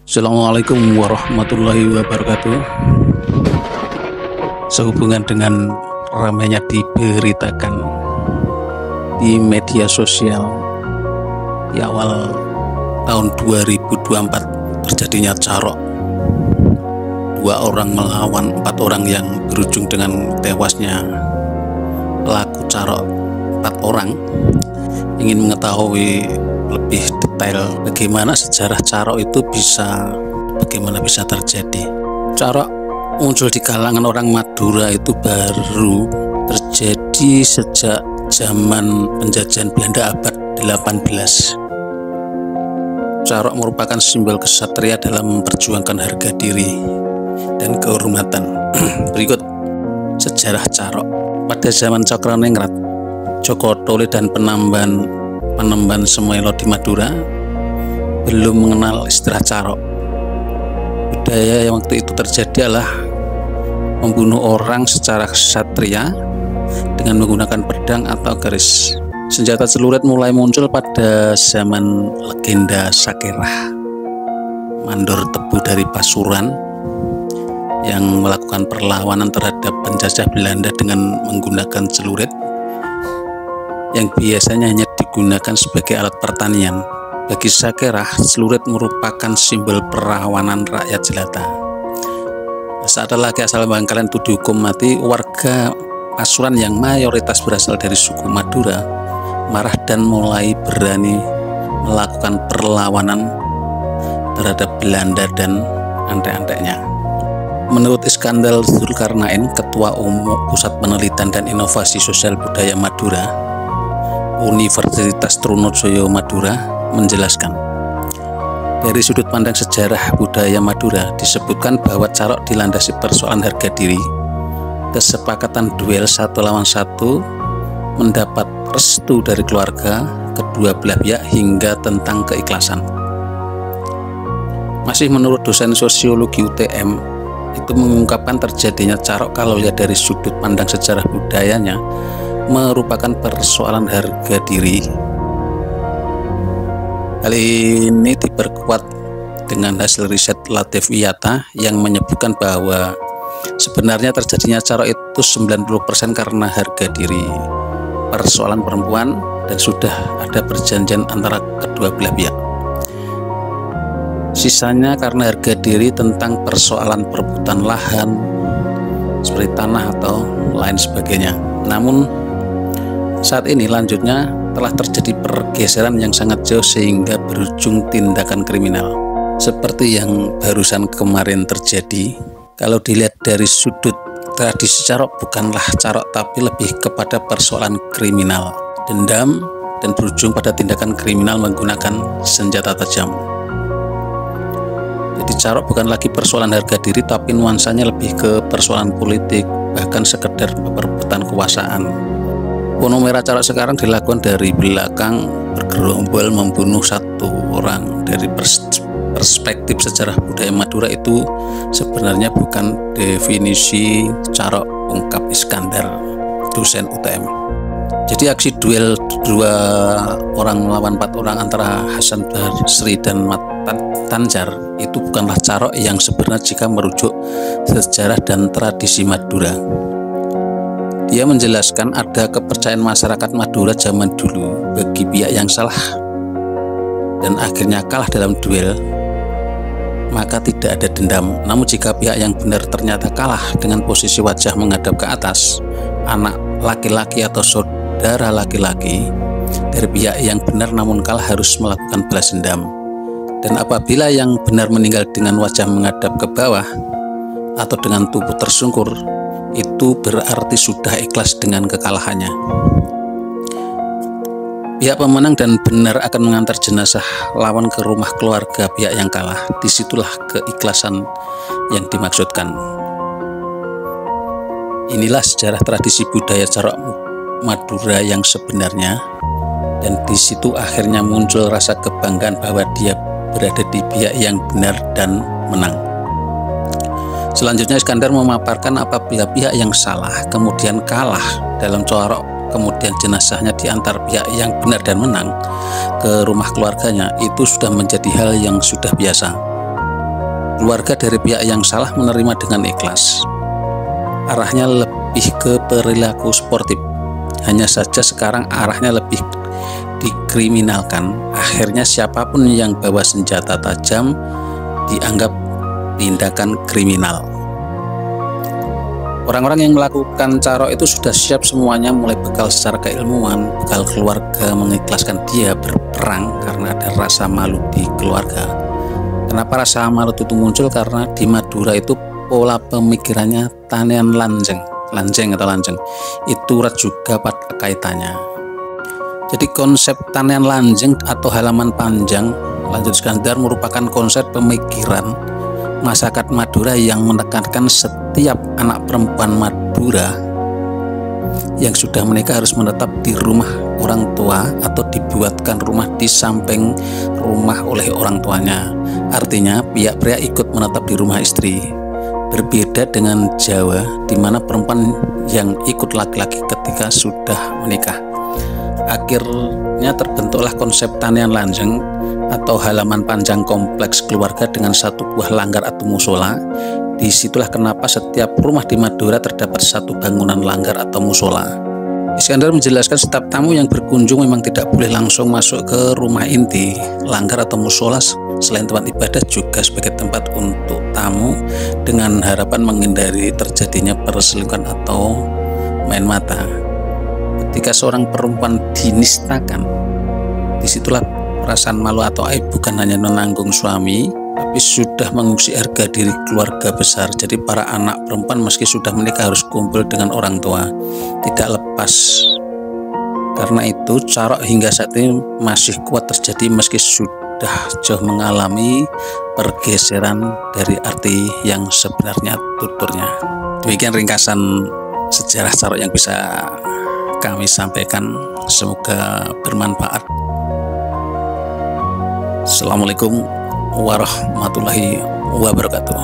Assalamualaikum warahmatullahi wabarakatuh. Sehubungan dengan ramainya diberitakan di media sosial di awal tahun 2024 terjadinya carok, 2 orang melawan 4 orang yang berujung dengan tewasnya pelaku carok 4 orang. Ingin mengetahui lebih detail bagaimana sejarah carok itu bagaimana bisa terjadi. Carok muncul di kalangan orang Madura itu baru terjadi sejak zaman penjajahan Belanda abad 18. Carok merupakan simbol kesatria dalam memperjuangkan harga diri dan kehormatan. Berikut sejarah carok. Pada zaman Cokroningrat, Joko Tole dan Penemban Semelo di Madura belum mengenal istilah carok. Budaya yang waktu itu terjadi adalah membunuh orang secara ksatria dengan menggunakan pedang atau keris. Senjata celurit mulai muncul pada zaman legenda Sakerah, mandor tebu dari Pasuruan yang melakukan perlawanan terhadap penjajah Belanda dengan menggunakan celurit yang biasanya hanya digunakan sebagai alat pertanian. Bagi Sakerah, celurit merupakan simbol perlawanan rakyat jelata. Saat lelaki asal Bangkalan itu dihukum mati, warga Pasuruan yang mayoritas berasal dari suku Madura marah dan mulai berani melakukan perlawanan terhadap Belanda dan antek-anteknya. Menurut Iskandar Zulkarnain, Ketua Umum Pusat Penelitian dan Inovasi Sosial Budaya Madura, Universitas Trunojoyo Madura, menjelaskan, dari sudut pandang sejarah budaya Madura disebutkan bahwa carok dilandasi persoalan harga diri, kesepakatan duel 1 lawan 1, mendapat restu dari keluarga kedua belah pihak hingga tentang keikhlasan. Masih menurut dosen sosiologi UTM, itu mengungkapkan terjadinya carok kalau lihat dari sudut pandang sejarah budayanya merupakan persoalan harga diri. Hal ini diperkuat dengan hasil riset Latif Wiyata yang menyebutkan bahwa sebenarnya terjadinya carok itu 90% karena harga diri, persoalan perempuan, dan sudah ada perjanjian antara kedua belah pihak. Sisanya karena harga diri tentang persoalan perebutan lahan seperti tanah atau lain sebagainya. Namun saat ini lanjutnya telah terjadi pergeseran yang sangat jauh sehingga berujung tindakan kriminal. Seperti yang barusan kemarin terjadi, kalau dilihat dari sudut tradisi carok bukanlah carok tapi lebih kepada persoalan kriminal, dendam, dan berujung pada tindakan kriminal menggunakan senjata tajam. Jadi carok bukan lagi persoalan harga diri tapi nuansanya lebih ke persoalan politik, bahkan sekedar perebutan kekuasaan. Fenomena carok sekarang dilakukan dari belakang, bergerombol membunuh 1 orang. Dari perspektif sejarah budaya Madura itu sebenarnya bukan definisi carok, ungkap Iskandar, dosen UTM. Jadi aksi duel 2 orang melawan 4 orang antara Hasan Basri dan Mat Tanjar itu bukanlah carok yang sebenarnya jika merujuk sejarah dan tradisi Madura. Dia menjelaskan ada kepercayaan masyarakat Madura zaman dulu bagi pihak yang salah dan akhirnya kalah dalam duel, maka tidak ada dendam. Namun jika pihak yang benar ternyata kalah dengan posisi wajah menghadap ke atas, anak laki-laki atau saudara laki-laki dari pihak yang benar namun kalah harus melakukan balas dendam. Dan apabila yang benar meninggal dengan wajah menghadap ke bawah atau dengan tubuh tersungkur, itu berarti sudah ikhlas dengan kekalahannya. Pihak pemenang dan benar akan mengantar jenazah lawan ke rumah keluarga pihak yang kalah. Disitulah keikhlasan yang dimaksudkan. Inilah sejarah tradisi budaya carok Madura yang sebenarnya, dan di situ akhirnya muncul rasa kebanggaan bahwa dia berada di pihak yang benar dan menang. Selanjutnya Iskandar memaparkan apabila pihak yang salah kemudian kalah dalam carok, kemudian jenazahnya diantar pihak yang benar dan menang ke rumah keluarganya, itu sudah menjadi hal yang sudah biasa. Keluarga dari pihak yang salah menerima dengan ikhlas. Arahnya lebih ke perilaku sportif. Hanya saja sekarang arahnya lebih dikriminalkan. Akhirnya siapapun yang bawa senjata tajam dianggap tindakan kriminal. Orang-orang yang melakukan carok itu sudah siap semuanya, mulai bekal secara keilmuan, bekal keluarga mengikhlaskan dia berperang karena ada rasa malu di keluarga. Kenapa rasa malu itu muncul? Karena di Madura itu pola pemikirannya tanian lanjeng itu juga pada kaitannya. Jadi konsep tanian lanjeng atau halaman panjang lanjut Iskandar merupakan konsep pemikiran masyarakat Madura yang menekankan setiap anak perempuan Madura yang sudah menikah harus menetap di rumah orang tua atau dibuatkan rumah di samping rumah oleh orang tuanya. Artinya pihak pria ikut menetap di rumah istri. Berbeda dengan Jawa, di mana perempuan yang ikut laki-laki ketika sudah menikah. Akhirnya terbentuklah konsep tanian lanjeng atau halaman panjang kompleks keluarga dengan satu buah langgar atau musola. Disitulah kenapa setiap rumah di Madura terdapat satu bangunan langgar atau musola. Iskandar menjelaskan setiap tamu yang berkunjung memang tidak boleh langsung masuk ke rumah inti. Langgar atau musola selain tempat ibadah juga sebagai tempat untuk tamu dengan harapan menghindari terjadinya perselingkuhan atau main mata. Ketika seorang perempuan dinistakan, disitulah perasaan malu atau aib bukan hanya menanggung suami, tapi sudah mengungsi harga diri keluarga besar. Jadi para anak perempuan meski sudah menikah harus kumpul dengan orang tua, tidak lepas. Karena itu carok hingga saat ini masih kuat terjadi meski sudah jauh mengalami pergeseran dari arti yang sebenarnya tuturnya. Demikian ringkasan sejarah carok yang bisa kami sampaikan, semoga bermanfaat. Assalamualaikum warahmatullahi wabarakatuh.